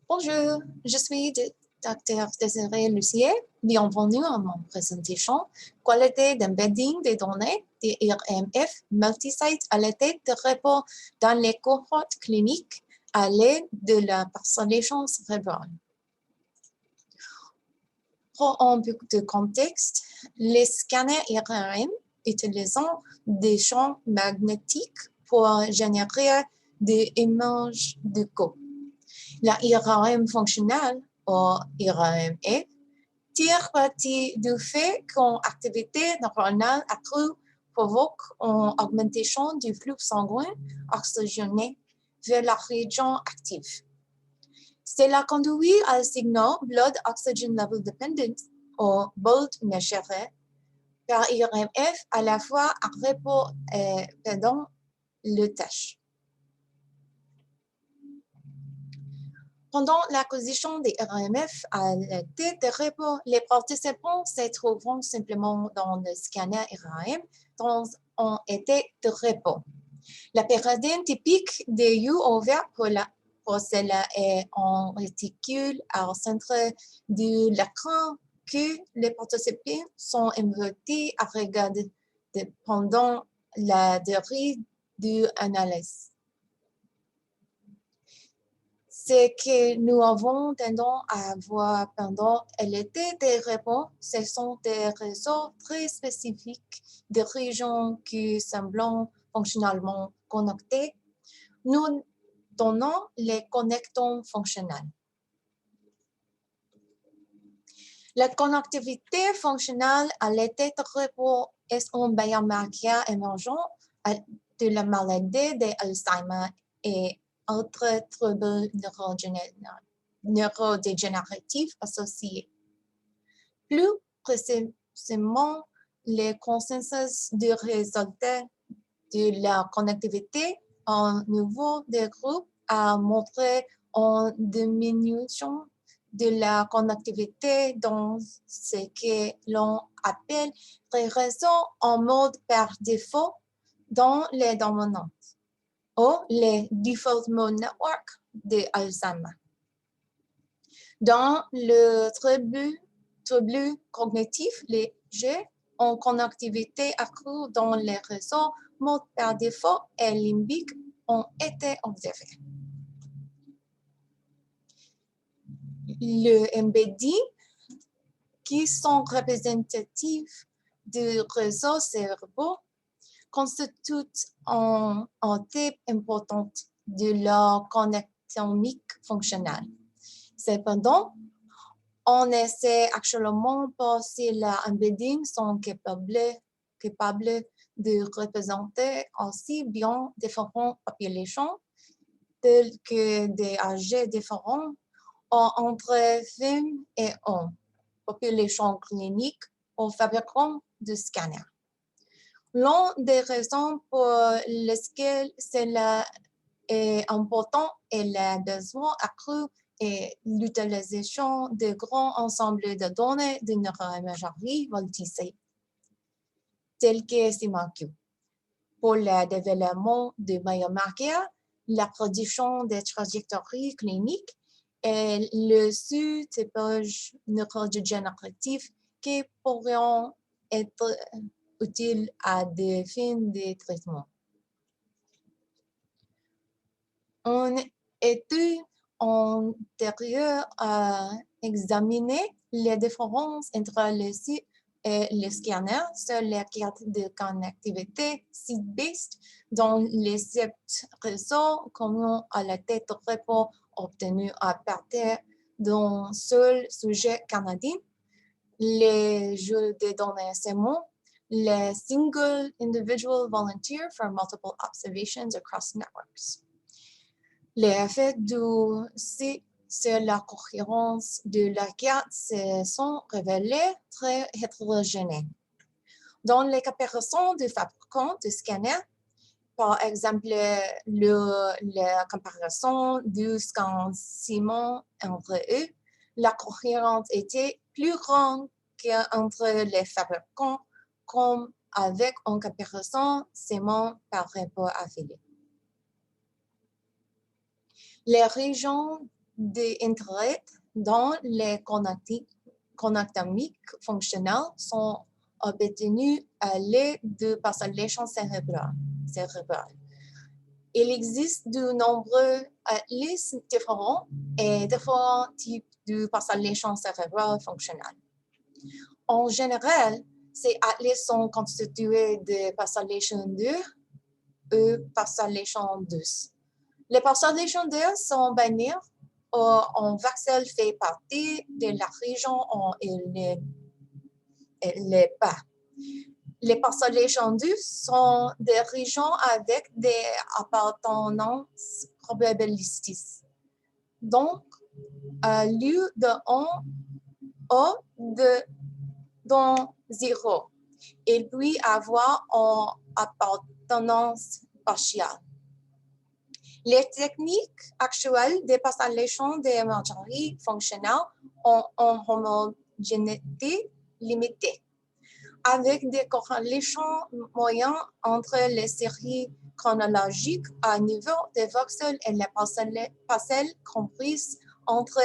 Bonjour, je suis Dr. Désirée Lucier. Bienvenue à mon présentation Qualité d'embedding des données des RMF multisite à l'aide de repos dans les cohortes cliniques à l'aide de la parcellation cérébrale. Pour un peu de contexte, les scanners IRM utilisant des champs magnétiques pour générer des images de corps. La IRM fonctionnelle, ou IRMF, tire parti du fait qu'une activité neuronale accrue provoque une augmentation du flux sanguin oxygéné vers la région active. Cela conduit à un signal Blood Oxygen Level Dependent, ou BOLD mesuré par IRMF à la fois à repos et pendant le tâche. Pendant l'acquisition des RMF à l'aide de repos, les participants se trouveront simplement dans le scanner RAM dans un état de repos. La pyramide typique des yeux ouverts pour cela est un réticule au centre de l'écran que les participants sont invités à regarder pendant la durée de l'analyse. Ce que nous avons tendance à voir pendant l'été des repos, ce sont des réseaux très spécifiques de régions qui semblent fonctionnellement connectées. Nous donnons les connecteurs fonctionnels. La connectivité fonctionnelle à l'été de repos est un biomarqueur émergent de la maladie d'Alzheimer et autres troubles neurodégénératifs associés. Plus précisément, le consensus du résultat de la connectivité au niveau des groupes a montré une diminution de la connectivité dans ce que l'on appelle les réseaux en mode par défaut dans les dominantes ou les Default Mode Network de Alzheimer. Dans le trouble cognitif léger, en connectivité accrue dans les réseaux mode par défaut et limbique ont été observés. Le embedding, qui sont représentatifs du réseau cérébraux, constitue un type important de la connectomique fonctionnelle. Cependant, on ne sait actuellement pas si les embeddings sont capables de représenter aussi bien différentes populations telles que des âges différents ou entre femmes et hommes, populations cliniques ou fabricants de scanners. L'une des raisons pour lesquelles cela est important est le besoin accru et l'utilisation de grands ensembles de données de neuroimagerie multisite, tels que SIMAQ. Pour le développement de biomarqueurs, la production des trajectoires cliniques et le sous-typage neurodégénératif qui pourraient être utiles à des fins de traitement. Une étude antérieure a examiné les différences entre le site et le scanner sur les cartes de connectivité site-based dans les 7 réseaux communs à la tête de repos obtenus à partir d'un seul sujet canadien. Les jeux de données SEMO, les Single Individual Volunteer for Multiple Observations Across Networks. Les effets du site sur la cohérence de la carte se sont révélés très hétérogènes. Dans les comparisons de fabricants de scanners, par exemple, la comparaison du scan Simon entre eux, la cohérence était plus grande qu'entre les fabricants, comme avec une comparaison Simon par rapport à Philippe. Les régions d'intérêt dans les connectomiques fonctionnelles sont obtenus à l'aide de passation cérébrale. Il existe de nombreux atlas différents et différents types de passation cérébrale fonctionnelle. En général, ces atlas sont constitués de passation dure ou passation douce. Les passations dures sont binaires où un voxel fait partie de la région où il n'est pas. Les passations douces sont des régions avec des appartenances probabilistiques. Donc, à lieu de 1 ou dans 0, il peut avoir une appartenance partielle. Les techniques actuelles de passation d'imagerie fonctionnelle ont une homogénéité limitée, avec des corrélations moyennes entre les séries chronologiques à niveau de voxels et les parcelles comprises entre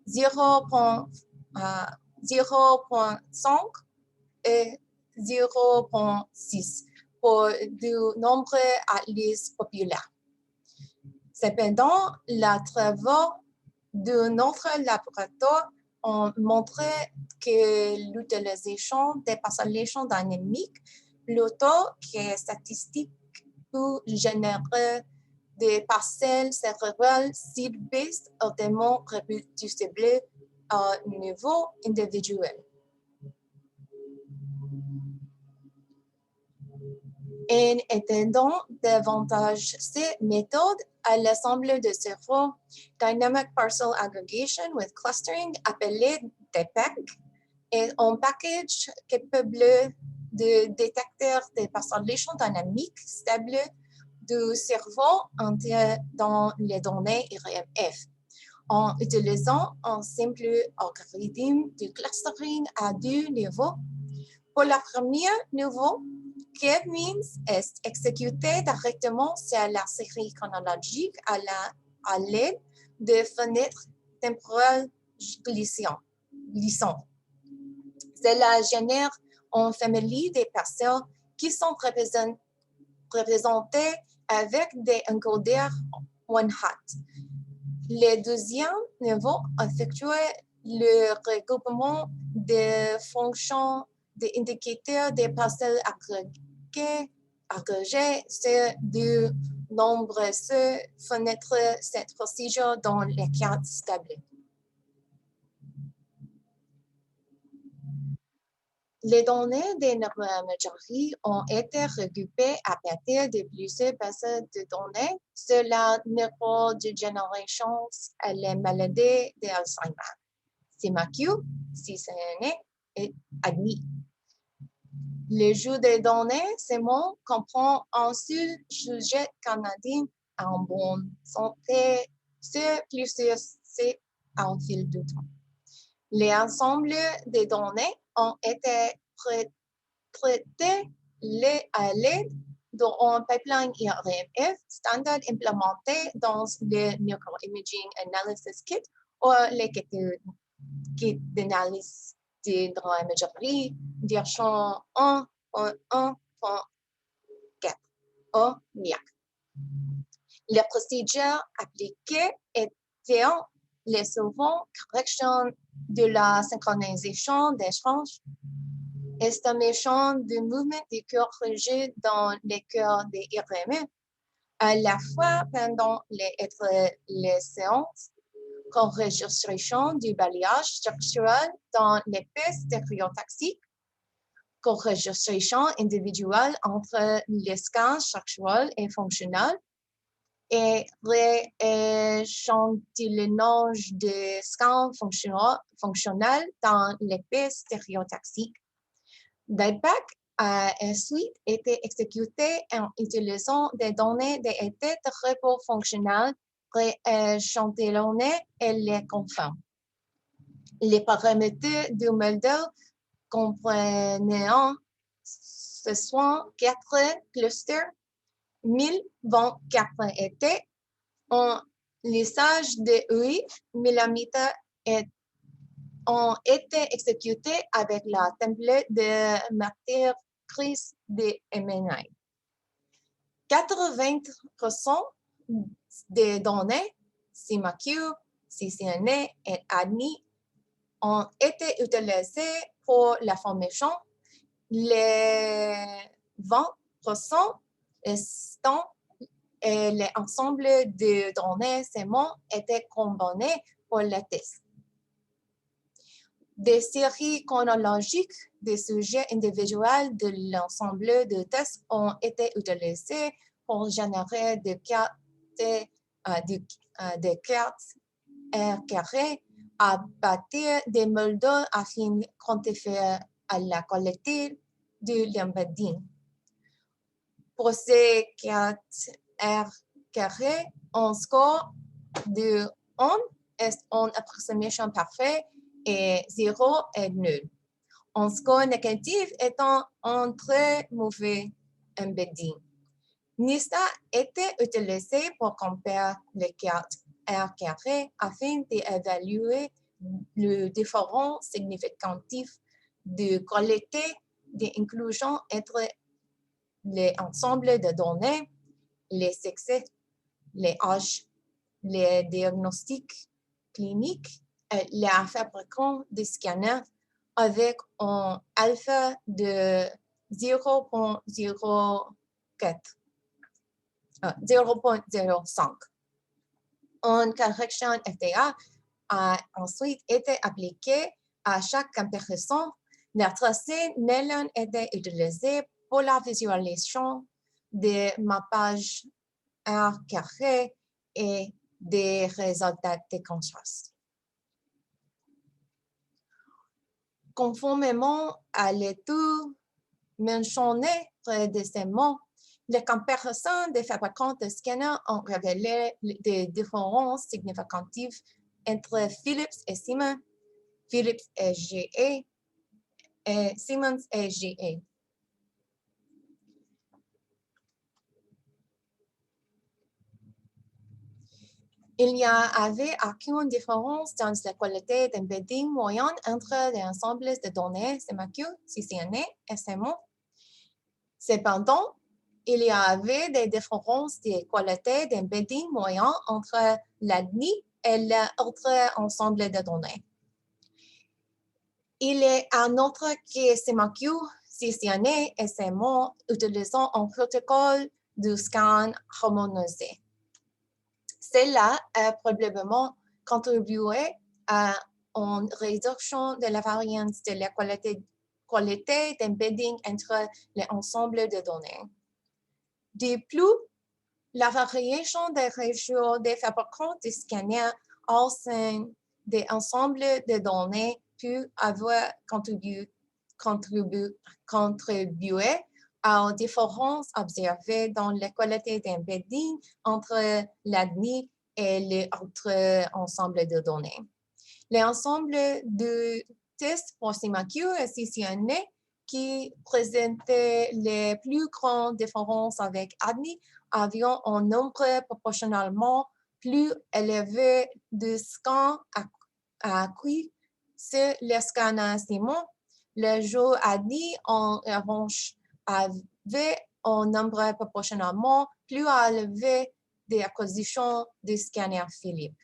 0.5 et 0.6 pour de nombreux atlas populaires. Cependant, les travaux de notre laboratoire ont montré que l'utilisation des passations dynamiques plutôt que statistiques peut générer des parcelles cérébrales cible-based hautement reproducibles à niveau individuel. En étendant davantage ces méthodes à l'ensemble de cerveau, Dynamic Parcel Aggregation with Clustering, appelé DPAC, est un package capable de détecter des passations dynamiques stables du cerveau entier dans les données RMF, en utilisant un simple algorithme de clustering à deux niveaux. Pour le premier niveau, K-means est exécuté directement sur la série chronologique à l'aide de fenêtres temporelles glissantes. Cela génère une famille de parcelles qui sont représentées avec des encodeurs one-hot. Le deuxième niveau effectue le regroupement des fonctions d'indicateurs des parcelles agrégées sur de nombreuses fenêtres. Cette procédure dans les cas stables. Les données de neuroimagerie ont été regroupées à partir de plusieurs bases de données sur la neurodégénération et les maladies d'Alzheimer, CMAQ, CCNE et ADNI. Le jeu des données seulement comprend un seul sujet canadien en bonne santé sur plusieurs sites en fil de temps. L'ensemble des données ont été traitées à l'aide d'un pipeline IRMF standard implémenté dans le Neuroimaging Analysis Kit ou les kits d'analyse de neuroimagerie version 1.1.4 ou NIAC. Les procédures appliquées étaient les suivantes: correction de la synchronisation des tranches, estimation du mouvement du cœur rigide dans les cœurs des IRM, à la fois pendant les séances, enregistrement du balayage structurel dans les pistes stéréotaxiques, enregistrement individuel entre les scans structurels et fonctionnels, et rééchantillonnage de scans fonctionnels dans les pistes stéréotaxiques. DPAC a ensuite été exécuté en utilisant des données d'état de repos fonctionnel rééchantillonnées et les confirment. Les paramètres du modèle comprenaient ce sont 4 clusters, 1024 étaient, un Les sages de 8 mm ont été exécutés avec la template de matière grise de MNI. 80% des données CMAQ, CCNA et ADNI ont été utilisées pour la formation. Les 20% restants et l'ensemble de données seulement étaient combinés pour le test. Des séries chronologiques des sujets individuels de l'ensemble de tests ont été utilisées pour générer des cartes R carré à partir des modèles afin de quantifier la qualité de l'embedding. Pour ces cartes R carré, un score de 1 est une approximation parfaite et 0 est nul. Un score négatif étant un très mauvais embedding. NIST a été utilisé pour comparer les cartes R carré afin d'évaluer le différence significative de qualité d'inclusion entre l'ensemble de données, les sexes, les âges, les diagnostics cliniques et la fabrication des scanners avec un alpha de 0.05. Une correction FTA a ensuite été appliquée à chaque comparaison. Le tracé Nylon était utilisé pour la visualisation des mappages R carré et des résultats de contraste. Conformément à l'étude mentionnée précédemment, les comparaisons des fabricants de scanners ont révélé des différences significatives entre Philips et Siemens, Philips et GE, et Siemens et GE. Il n'y avait aucune différence dans la qualité d'embedding moyenne entre les ensembles de données CMAQ, CCNA et CMO. Cependant, il y avait des différences de qualité d'embedding moyen entre l'ADNI et l'autre ensemble de données. Il est un autre que CMAQ, CCNA et CMO utilisant un protocole de scan harmonisé. Cela a probablement contribué à une réduction de la variance de la qualité d'embedding entre les ensembles de données. De plus, la variation des ratios des fabricants de scanners au sein des ensembles de données peut avoir contribué aux différences observées dans la qualité d'embedding entre l'ADNI et les autres ensembles de données. L'ensemble de tests pour CMAQ et CCNA qui présentaient les plus grandes différences avec ADNI avaient un nombre proportionnellement plus élevé de scans acquis sur les scanners Siemens. Le jeu ADNI, en revanche, avait un nombre proportionnellement plus élevé d'acquisitions de scanners Philips.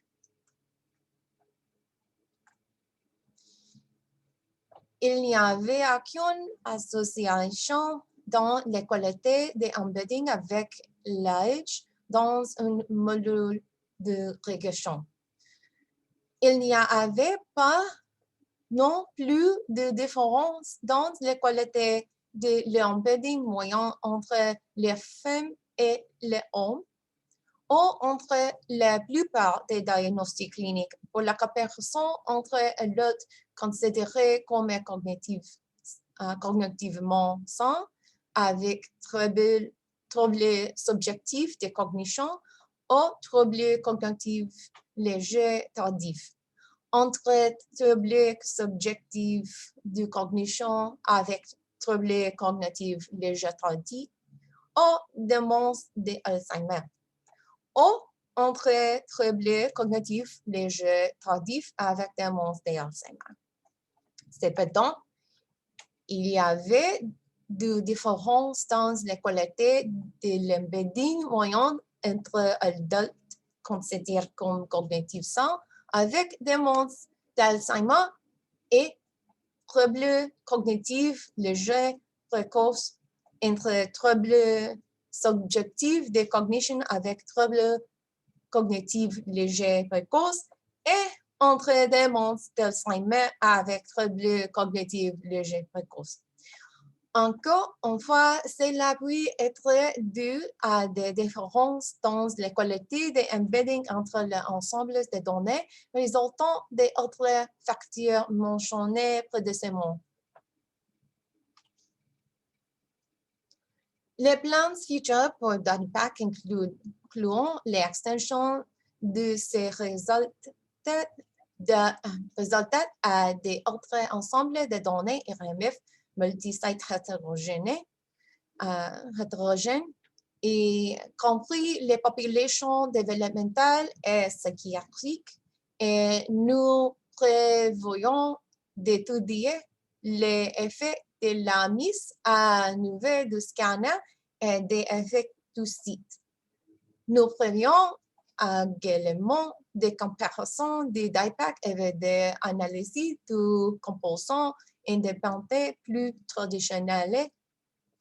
Il n'y avait aucune association dans la qualité de embedding avec l'âge dans un module de régression. Il n'y avait pas non plus de différence dans la qualité de l'embedding moyen entre les femmes et les hommes ou entre la plupart des diagnostics cliniques pour la comparaison entre l'autre considéré comme cognitivement sain avec troubles subjectifs de cognition ou troubles cognitifs légers tardifs. Entre troubles subjectifs de cognition avec troubles cognitifs légers tardifs ou démence d'Alzheimer. Ou entre troubles cognitifs légers tardifs avec démence d'Alzheimer. Cependant, il y avait des différences dans la qualité de l'embedding moyen entre adultes considérés comme cognitifs sains avec démence d'Alzheimer et troubles cognitifs légers précoces entre troubles subjectifs de cognition avec troubles cognitifs légers précoces et entre démence d'Alzheimer avec troubles cognitifs légers précoces. Encore une fois, cela peut être dû à des différences dans la qualité de embedding entre l'ensemble des données résultant des autres facteurs mentionnés précédemment. Les plans futurs pour DADPAC incluent l'extension de ces résultats à des autres ensembles de données RMF multisite hétérogènes, y compris les populations développementales et psychiatriques. Et nous prévoyons d'étudier les effets de la mise à niveau du scanner et des effets du site. Nous prévoyons également des comparaisons de DIPAC avec des analyses de composants indépendants plus traditionnelles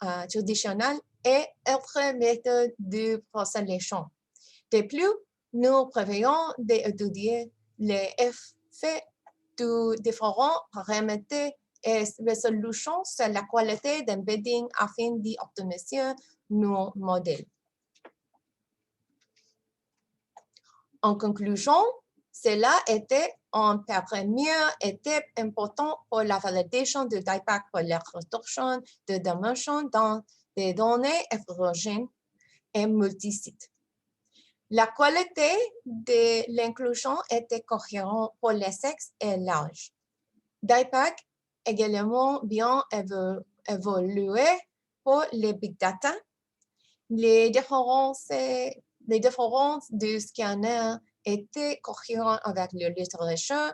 et autres méthodes de procession. De plus, nous prévoyons d'étudier les effets de différents paramètres et résolutions sur la qualité d'embedding afin d'optimiser nos modèles. En conclusion, cela était une première étape importante pour la validation de DIPAC pour la réduction de dimensions dans des données hétérogènes et multisites. La qualité de l'inclusion était cohérente pour les sexes et l'âge. DIPAC également bien évolué pour les big data. Les différences du scanner étaient cohérentes avec la littérature,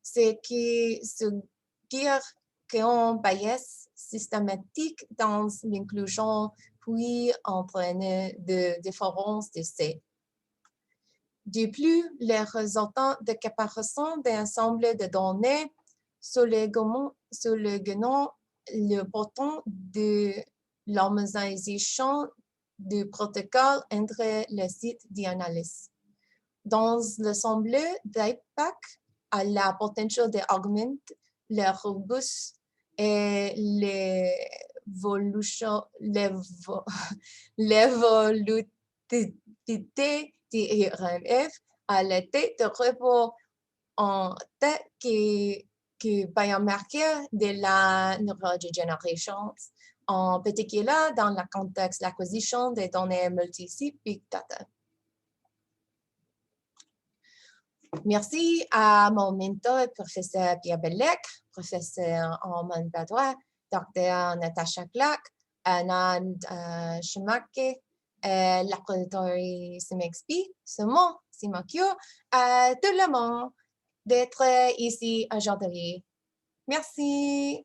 ce qui suggère qu'un bias systématique dans l'inclusion peut entraîner des différences d'essai. De plus, les résultats de comparaison d'ensemble de données soulignent l'importance de l'harmonisation du protocole entre les sites d'analyse. Dans l'ensemble, DIPAC a la potentiel d'augmenter la robustesse et l'évolutivité du RMF à la tête de repos en tête que biomarqueurs de la neurodégénération, en particulier dans le contexte de l'acquisition des données multisites Big Data. Merci à mon mentor, professeur Pierre Bellec, professeur Armand Badois, Dr. Natasha Clark, Anand Shumake, laboratoire CMXP, Simakyo, à tout le monde d'être ici aujourd'hui. Merci.